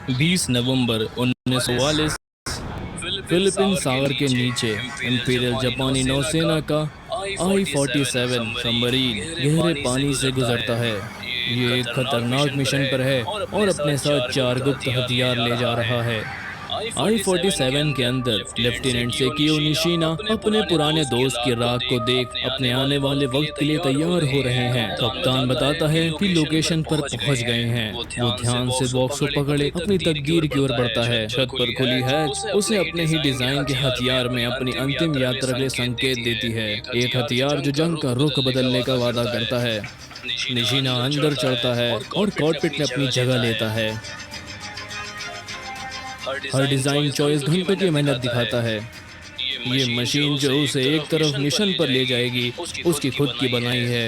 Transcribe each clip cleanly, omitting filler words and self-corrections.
20 नवंबर 1944 Philippine सागर के नीचे imperial जापानी नौसेना का I-47 सबमरीन गहरे पानी से गुजरता है। ये एक खतरनाक मिशन पर है और अपने साथ 4 गुप्त हथियार ले जा रहा है। I-47 के अंदर लेफ्टिनेंट सेकियो निशिना अपने पुराने दोस्त की राख को देख अपने आने वाले वक्त के लिए तैयार हो रहे हैं। कप्तान बताता है कि लोकेशन पर पहुंच गए हैं। वो ध्यान से बॉक्स को पकड़े अपनी तकदीर की ओर बढ़ता है। छत पर खुली हैच उसे अपने ही डिजाइन के हथियार में अपनी अंतिम यात्रा के संकेत देती है। एक हथियार जो जंग का रुख बदलने का वादा करता है। निशिना अंदर चढ़ता है और कॉकपिट में अपनी जगह लेता है। हर डिज़ाइन 24 घंटों की मेहनत दिखाता है। ये मशीन जो उसे एक तरफ मिशन पर ले जाएगी उसकी खुद की बनाई है।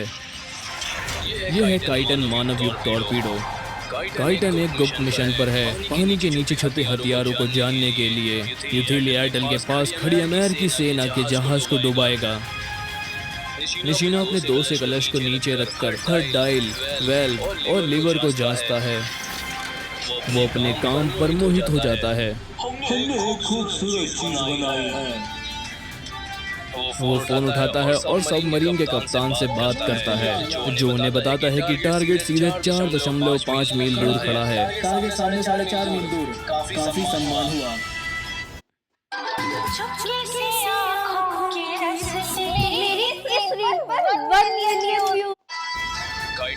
यह है काइटन मानव युक्त टॉर्पीडो। काइटन एक गुप्त मिशन पर है, पानी के नीचे छुपे हथियारों को जानने के लिए। यूथिली एटल के पास खड़ी अमेरिकी सेना के जहाज को डुबाएगा। निशिना अपने दोस्त के कलश को नीचे रखकर हर डायल, वेल्व और लीवर को जांचता है। वो अपने काम पर मोहित हो जाता है। हमने एक खूबसूरत चीज बनाई है। वो फोन उठाता है और सबमरीन के कप्तान से बात करता है, जो उन्हें बताता है कि टारगेट सीधे 4.5 मील दूर खड़ा है। टारगेट सामने 4.5 मील दूर। काफी सम्मान हुआ।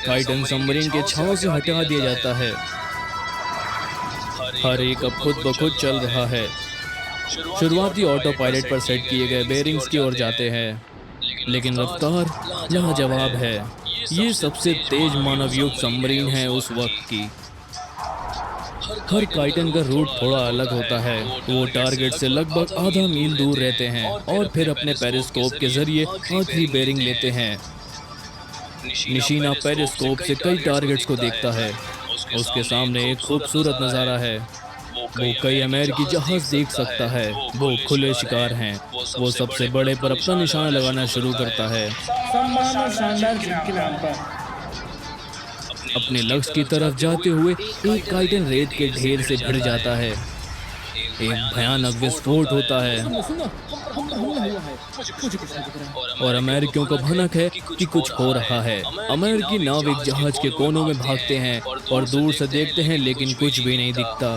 काइटन सबमरीन के छांव से हटा दिया जाता है। हर एक अब खुद ब खुद चल रहा है। शुरुआती ऑटो पायलट पर सेट किए गए बेरिंग्स की ओर जाते हैं, लेकिन रफ्तार लाजवाब है। ये सबसे तेज मानव युक्त सबमरीन है उस वक्त की। हर काइटन का रूट थोड़ा अलग होता है। वो टारगेट से लगभग आधा मील दूर रहते हैं और फिर अपने पेरिस्कोप के जरिए आखिरी बेरिंग लेते हैं। निशिना पेरिस्कोप से कई टारगेट्स को देखता है। उसके सामने एक खूबसूरत नज़ारा है। वो कई अमेरिकी जहाज देख सकता है। वो खुले शिकार हैं। वो सबसे बड़े पर अपना निशाना लगाना शुरू करता है। सम्मान और शानदार जीत के नाम पर अपने लक्ष्य की तरफ जाते हुए एक काइटन रेत के ढेर से भिड़ जाता है। एक भयानक विस्फोट होता है और अमेरिकियों को भनक है कि कुछ हो रहा है। अमेरिकी नाविक जहाज के कोनों में भागते हैं और दूर से देखते हैं, लेकिन कुछ भी नहीं दिखता।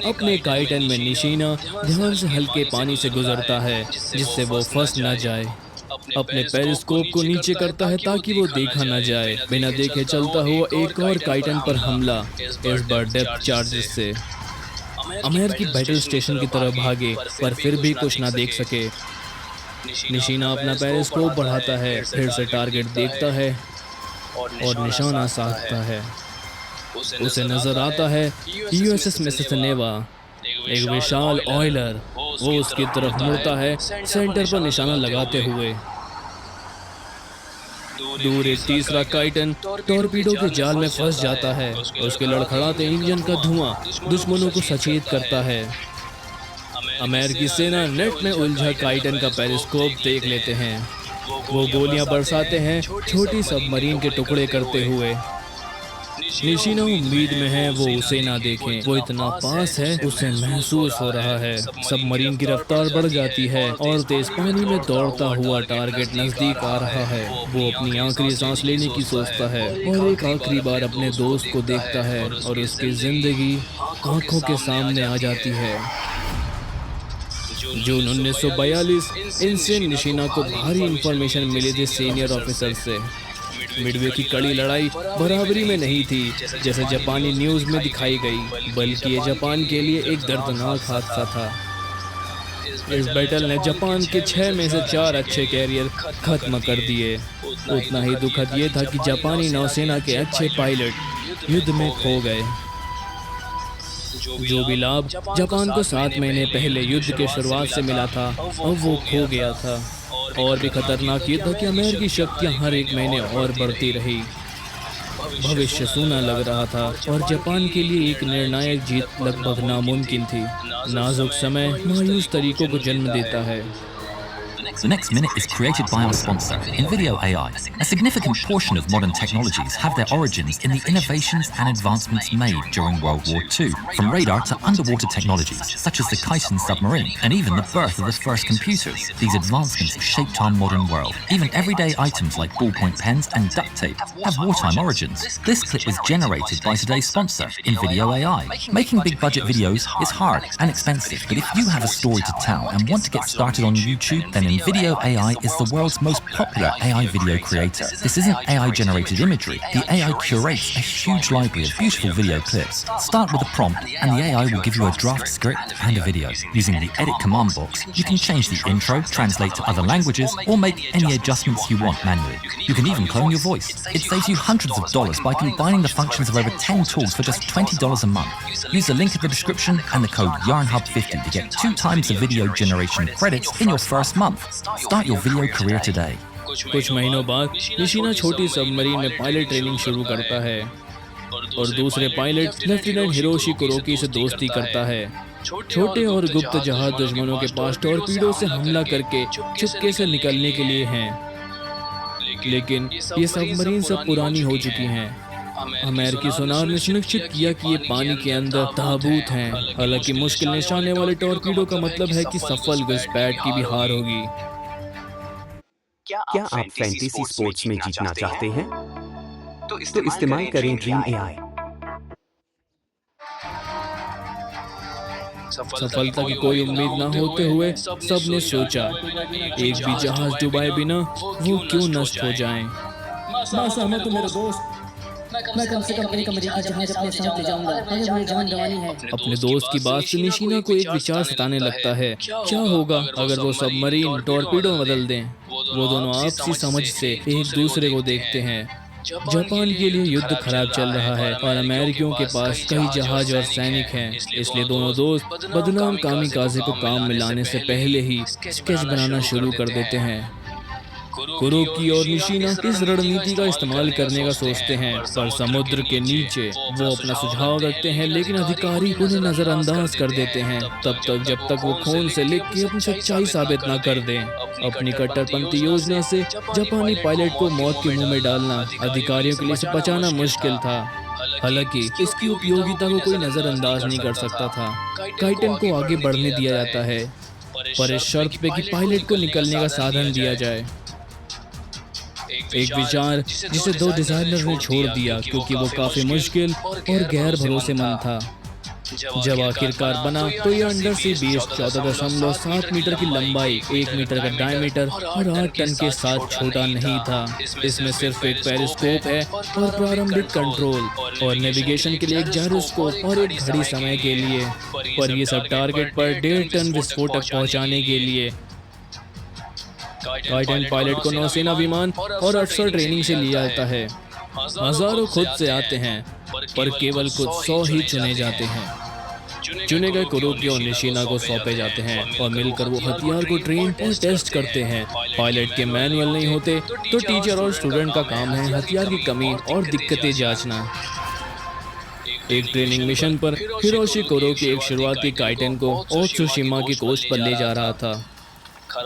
अपने काइटन में निशिना ध्यान से हल्के पानी से गुजरता है जिससे वो फंस न जाए। अपने पेरिस्कोप को नीचे करता है ताकि वो देखा न जाए। बिना देखे चलता हुआ एक और काइटन पर हमला, इस बार डेप्थ चार्जेस से। अमेरिकी बैटल स्टेशन की तरफ भागे पर फिर भी कुछ ना देख सके। निशिना अपना पेरिस्कोप बढ़ाता है, फिर से टारगेट देखता है और निशाना साधता है। उसे नजर आता है USS मिसिसिनेवा, एक विशाल ऑयलर। वो उसकी तरफ मुड़ता है, सेंटर पर निशाना लगाते हुए। दूर एक तीसरा काइटन टॉर्पीडो के जाल में फंस जाता है। उसके लड़खड़ाते इंजन का धुआं दुश्मनों को सचेत करता है। अमेरिकी सेना नेट में उलझा काइटन का पेरिस्कोप देख लेते हैं। वो गोलियां बरसाते हैं, छोटी सबमरीन के टुकड़े करते हुए। निशिना उम्मीद में है वो उसे ना देखें। वो इतना पास है, उसे महसूस हो रहा है। सबमरीन की रफ्तार बढ़ जाती है और तेज पानी में दौड़ता हुआ टारगेट नजदीक आ रहा है। वो अपनी आखिरी सांस लेने की सोचता है और एक आखिरी बार अपने दोस्त को देखता है और उसकी जिंदगी आंखों के सामने आ जाती है। जून 1942 इनसे निशिना को भारी इंफॉर्मेशन मिली थी सीनियर ऑफिसर से। मिडवे की कड़ी लड़ाई बराबरी में नहीं थी जैसे जापानी न्यूज़ में दिखाई गई, बल्कि ये जापान के लिए एक दर्दनाक हादसा था। इस बैटल ने जापान के 6 में से 4 अच्छे कैरियर खत्म कर दिए। उतना ही दुखद ये था कि जापानी नौसेना के अच्छे पायलट युद्ध में खो गए। जो भी लाभ जापान को 7 महीने पहले युद्ध के शुरुआत से मिला था, अब वो खो गया था। और भी खतरनाक ये था कि अमेरिकी शक्तियां हर एक महीने और बढ़ती रही। भविष्य सूना लग रहा था और जापान के लिए एक निर्णायक जीत लगभग नामुमकिन थी। नाजुक समय मायूस तरीकों को जन्म देता है। The next minute is created by our sponsor, NVIDIA AI. A significant portion of modern technologies have their origins in the innovations and advancements made during World War II, from radar to underwater technologies, such as the Kaisen submarine, and even the birth of the first computers. These advancements have shaped our modern world. Even everyday items like ballpoint pens and duct tape have wartime origins. This clip was generated by today's sponsor, NVIDIA AI. Making big budget videos is hard and expensive, but if you have a story to tell and want to get started on YouTube, then NVIDIA AI is the world's most popular AI video creator. This isn't AI generated imagery. The AI curates a huge library of beautiful video clips. Start with a prompt and the AI will give you a draft script and a video. Using the edit command box, you can change the intro, translate to other languages, or make any adjustments you want manually. You can even clone your voice. It saves you hundreds of dollars by combining the functions of over 10 tools for just $20 a month. Use the link in the description and the code YARNHUB50 to get 2 times the video generation credits in your first month. Start your video career today. कुछ महीनों बाद निशीना छोटी submarine में pilot training शुरू करता है और दूसरे पायलट लेफ्टिनेंट हिरोशी कुरोकी से दोस्ती करता है। छोटे और गुप्त जहाज दुश्मनों के पास टॉर्पीडो से हमला करके चुपके से निकलने के लिए हैं, लेकिन ये सबमरीन सब पुरानी हो चुकी हैं। अमेरिकी सोनार ने सुनिश्चित किया कि ये पानी के अंदर ताबूत हैं। हालांकि मुश्किल निशाने वाले टॉर्पीडो का मतलब है कि सफल घुसपैठ की भी हार होगी। क्या आप फैंटेसी स्पोर्ट्स में जीतना चाहते हैं? तो इस्तेमाल करें ड्रीम एआई। सफलता की कोई उम्मीद न होते हुए सबने सोचा, एक भी जहाज डुबाए बिना वो क्यों नष्ट हो जाएं। मैं सहमत हूँ मेरे दोस्त। मैं कम से कम एक अमेरिकी जहाज अपने साथ ले जाऊंगा अगर मुझे जान गंवानी है। अपने दोस्त की बात से निशीना को एक विचार सताने लगता है। क्या होगा अगर वो सबमरीन टॉर्पीडो बदल दें? वो दोनों आपसी समझ से एक दूसरे को देखते हैं। जापान के लिए युद्ध खराब चल रहा है और अमेरिकियों के पास कई जहाज और सैनिक हैं, इसलिए दोनों दोस्त बदनाम कामिकाज़े को काम में लाने से पहले ही स्केच बनाना शुरू कर देते हैं। कुरोकी और निशीना इस रणनीति का इस्तेमाल करने का सोचते हैं, पर समुद्र के नीचे वो अपना सुझाव रखते हैं, लेकिन अधिकारी उन्हें नजरअंदाज कर देते हैं तब तक जब तक वो खून से लिख के अपनी सच्चाई साबित न कर दें। अपनी कट्टरपंथी योजना से जापानी पायलट को मौत के मुंह में डालना अधिकारियों के लिए इसे बचाना मुश्किल था। हालांकि इसकी उपयोगिता को कोई नजरअंदाज नहीं कर सकता था। काइटन को आगे बढ़ने दिया जाता है, पर इस शर्त पे कि पायलट को निकलने का साधन दिया जाए। एक विचार जिसे 2 डिजाइनर ने छोड़ दिया क्योंकि वो काफी मुश्किल और गैर भरोसेमंद था। जब आखिरकार बना तो ये अंडर सी बेस 14.7 मीटर की लंबाई, 1 मीटर का डायमीटर और 8 टन के साथ छोटा नहीं था। इसमें सिर्फ एक पेरिस्कोप है और प्रारंभिक कंट्रोल और नेविगेशन के लिए एक जायरोस्कोप और एक घड़ी समय के लिए, पर ये सब टारगेट पर 1.5 टन विस्फोटक पहुंचाने के लिए। काइटन पायलट को नौसेना विमान और अफसर ट्रेनिंग से लिया जाता है। हजारों खुद से आते हैं, पर केवल कुछ 100 ही चुने जाते हैं। चुने गए कुरोकी और निशीना को सौंपे जाते हैं और मिलकर वो हथियार को ट्रेन और टेस्ट करते हैं। पायलट के मैनुअल नहीं होते तो टीचर और स्टूडेंट का काम है हथियार की कमी और दिक्कतें जांचना। एक ट्रेनिंग मिशन पर हिरोशी कुरोकी एक शुरुआती काइटन को ओत्सुशिमा की कोस्ट पर ले जा रहा था।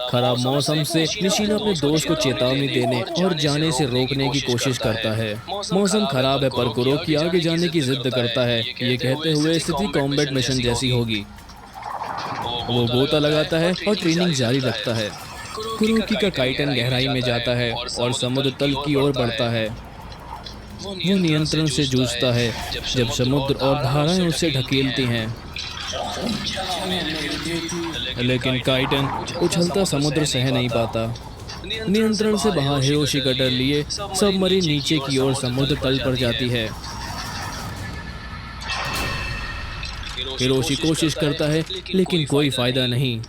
खराब मौसम से निशीना अपने दोस्त को चेतावनी देने और जाने से रोकने की कोशिश करता है। मौसम खराब है पर कुरोकी आगे जाने की जिद करता है, ये कहते हुए स्थिति कॉम्बैट मिशन जैसी होगी। वो गोता लगाता है और ट्रेनिंग जारी रखता है। कुरोकी का काइटन गहराई में जाता है और समुद्र तल की ओर बढ़ता है। वो नियंत्रण से जूझता है जब समुद्र और धाराएं उसे ढकेलती हैं, लेकिन काइटन उछलता समुद्र सह नहीं पाता। नियंत्रण से बाहर हिरोशी का डर लिए सबमरीन नीचे की ओर समुद्र तल पर जाती है। हिरोशी कोशिश करता है लेकिन कोई फायदा नहीं।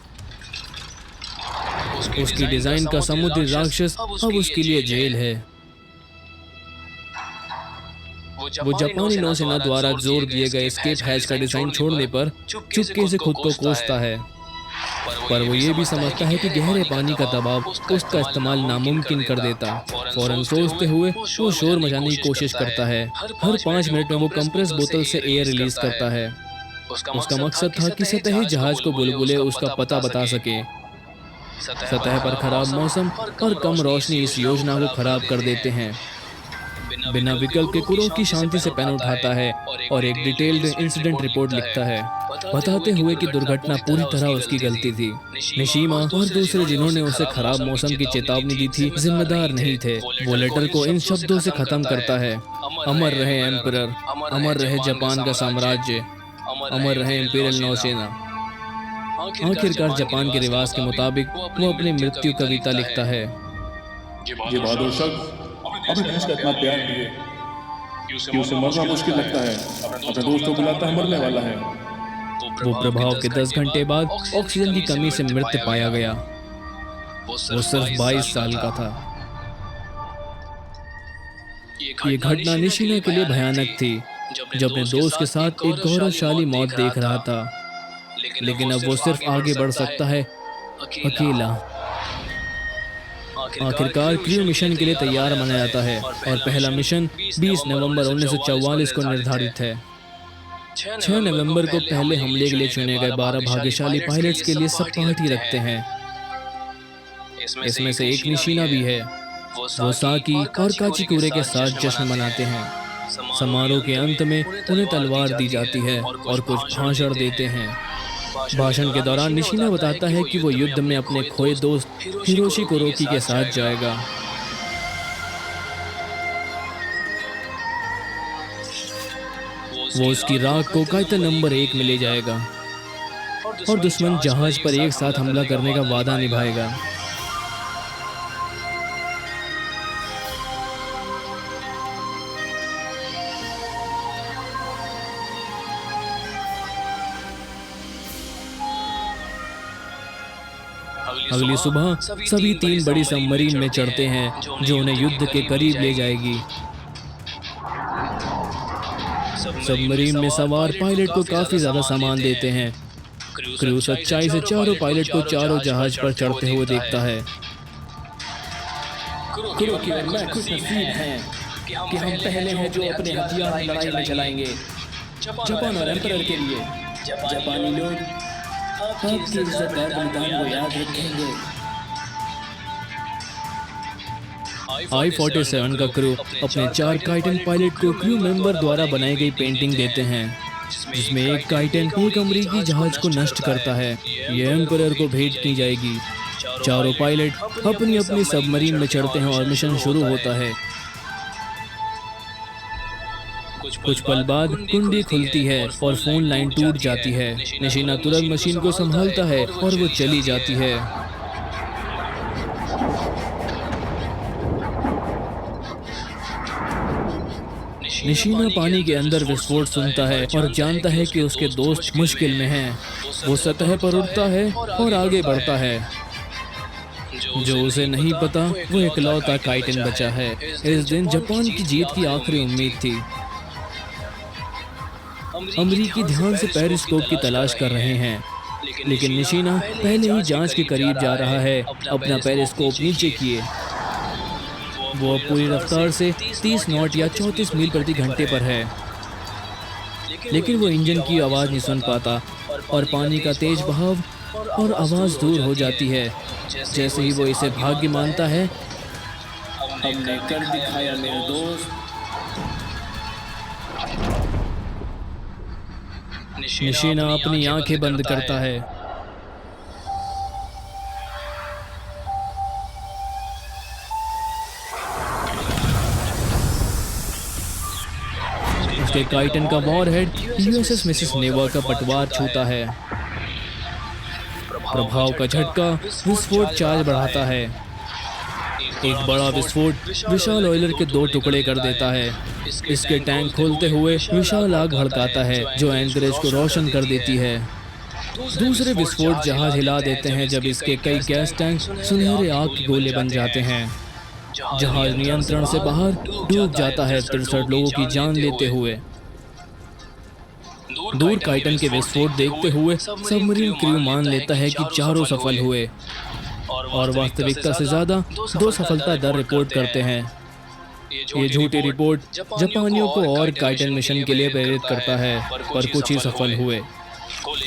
उसकी डिजाइन का समुद्री राक्षस अब उसके लिए जेल है। वो जापानी नौसेना द्वारा जोर दिए गए एस्केप हैच का डिजाइन छोड़ने पर चुपके से खुद को कोसता है, पर वो ये भी समझता है कि गहरे पानी का दबाव उसका इस्तेमाल नामुमकिन कर देता। फौरन सोचते हुए वो शोर मचाने की कोशिश करता है। हर 5 मिनट में वो कंप्रेस बोतल से एयर रिलीज करता है। उसका मकसद था कि सतही जहाज को बुलबुले उसका पता बता सके। सतह पर खराब मौसम और कम रोशनी इस योजना को खराब कर देते हैं। बिना विकल्प के कुरोकी शांति से पेन उठाता है और एक डिटेल्ड इंसिडेंट रिपोर्ट लिखता है, बताते हुए कि दुर्घटना पूरी तरह उसकी गलती थी। निशिमा और दूसरे जिन्होंने उसे खराब मौसम की चेतावनी दी थी जिम्मेदार नहीं थे। वो लेटर को इन शब्दों से खत्म करता है, अमर रहे एम्परर, अमर रहे जापान का साम्राज्य, अमर रहे इंपीरियल नौसेना। आखिरकार जापान के रिवाज के मुताबिक वो अपनी मृत्यु कविता लिखता है। ये बहादुर शख्स अपने देश का इतना त्याग दिए कि उसे मरना मुश्किल लगता है, अपने दोस्तों को बुलाता है, मरने वाला है। वो प्रभाव के 10 घंटे बाद ऑक्सीजन की कमी से मृत पाया गया। वो सिर्फ 22 साल का था। ये घटना निशिना के लिए भयानक थी, जो अपने दोस्त के साथ एक गौरवशाली मौत देख रहा था, लेकिन अब वो सिर्फ आगे बढ़ सकता है अकेला। आखिरकार क्रू मिशन के लिए तैयार माना जाता है और पहला मिशन 20 नवंबर 1944 को निर्धारित है। 6 नवंबर को पहले हमले के लिए चुने गए 12 भाग्यशाली पायलट्स के लिए सब पार्टी रखते हैं। इसमें से एक निशिना भी है। वो साकी और काचिकुरे के साथ जश्न मनाते हैं। समारोह के अंत में उन्हें तलवार दी जाती है और कुछ भाषण देते हैं। भाषण के दौरान निशिना बताता है कि वो युद्ध में अपने खोए दोस्त हिरोशी कुरोकी के साथ जाएगा। वो उसकी राख को काइटन नंबर 1 में ले जाएगा और दुश्मन जहाज पर एक साथ हमला करने का वादा निभाएगा। अगली सुबह सभी 3 बड़ी सबमरीन में चढ़ते हैं जो उन्हें युद्ध के करीब ले जाएगी। सबमरीन में सवार पायलट को काफी ज्यादा सामान देते हैं। क्रू सच्चाई से चारों पायलट को चारों जहाज पर चढ़ते हुए देखता है। कुरोकी और मैं खुश नसीब हैं कि हम पहले हैं जो अपने हथियार लड़ाई में चलाएंगे। जापान और एम्परर के लिए जापानी लोग आपकी इज्जत और बलिदान को याद रखेंगे। I-47 का क्रू अपने 4 काइटन पायलट को क्रू मेंबर द्वारा बनाई गई पेंटिंग देते हैं, जिसमें एक काइटन एक अमेरिकी जहाज को नष्ट करता है। ये एम्परर को भेंट की जाएगी। चारों पायलट अपनी अपनी सबमरीन में चढ़ते हैं और मिशन शुरू होता है। कुछ पल बाद कुंडी खुलती है और फोन लाइन टूट जाती है। निशिना तुरंत मशीन को संभालता है और वो चली जाती है। निशिना पानी के अंदर विस्फोट सुनता है और जानता है कि उसके दोस्त मुश्किल में हैं। वो सतह पर उड़ता है और आगे बढ़ता है। जो उसे नहीं पता वो इकलौता काइटन बचा है। इस दिन जापान की जीत की आखिरी उम्मीद थी। अमेरिकी ध्यान से पेरिस्कोप की तलाश कर रहे हैं, लेकिन निशिना पहले ही जांच के करीब जा रहा है। अपना पेरिस्कोप नीचे किए। वो अब पूरी रफ्तार से 30 नॉट या 34 मील प्रति घंटे पर है, लेकिन वो इंजन की आवाज़ नहीं सुन पाता और पानी का तेज बहाव और आवाज़ दूर हो जाती है। जैसे ही वो इसे भाग्य मानता है, हमने कर दिखाया मेरे दोस्त। निशिना अपनी आंखें बंद करता है। उसके काइटन का वॉरहेड यूएसएस मिसेस नेवा का पटवार छूता है। प्रभाव का झटका विस्फोट चार्ज बढ़ाता है। एक बड़ा विस्फोट विशाल ऑयलर के 2 टुकड़े कर देता है। इसके टैंक खोलते हुए विशाल आग भड़काता है जो एंकरेज को रोशन कर देती है। दूसरे विस्फोट जहाज हिला देते हैं जब इसके कई गैस टैंक सुनहरे आग के गोले बन जाते हैं। जहाज नियंत्रण से बाहर डूब जाता है 63 लोगों की जान लेते हुए। दूर काइटन के विस्फोट देखते हुए सबमरीन क्रू मान लेता है कि चारों सफल हुए और वास्तविकता से ज्यादा 2 सफलता दर रिपोर्ट करते हैं। ये झूठी रिपोर्ट जापानियों को और काइटन मिशन के लिए प्रेरित करता है, पर कुछ ही सफल हुए।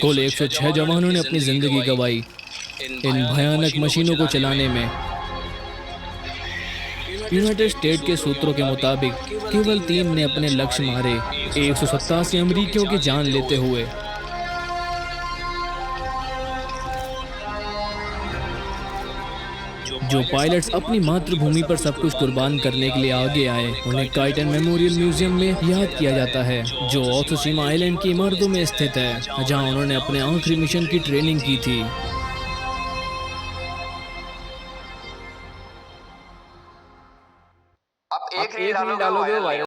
कुल 106 जवानों ने अपनी जिंदगी गंवाई इन भयानक मशीनों को चलाने में। यूनाइटेड स्टेट के सूत्रों के मुताबिक केवल 3 ने अपने लक्ष्य मारे, 187 अमरीकियों की जान लेते हुए। जो पायलट्स अपनी मातृभूमि पर सब कुछ कुर्बान करने के लिए आगे आए, उन्हें काइटन मेमोरियल म्यूजियम में याद किया जाता है, जो ओत्सुशिमा आइलैंड की इमारतों में स्थित है, जहां उन्होंने अपने आखिरी मिशन की ट्रेनिंग की थी। आप एक रील डालोगे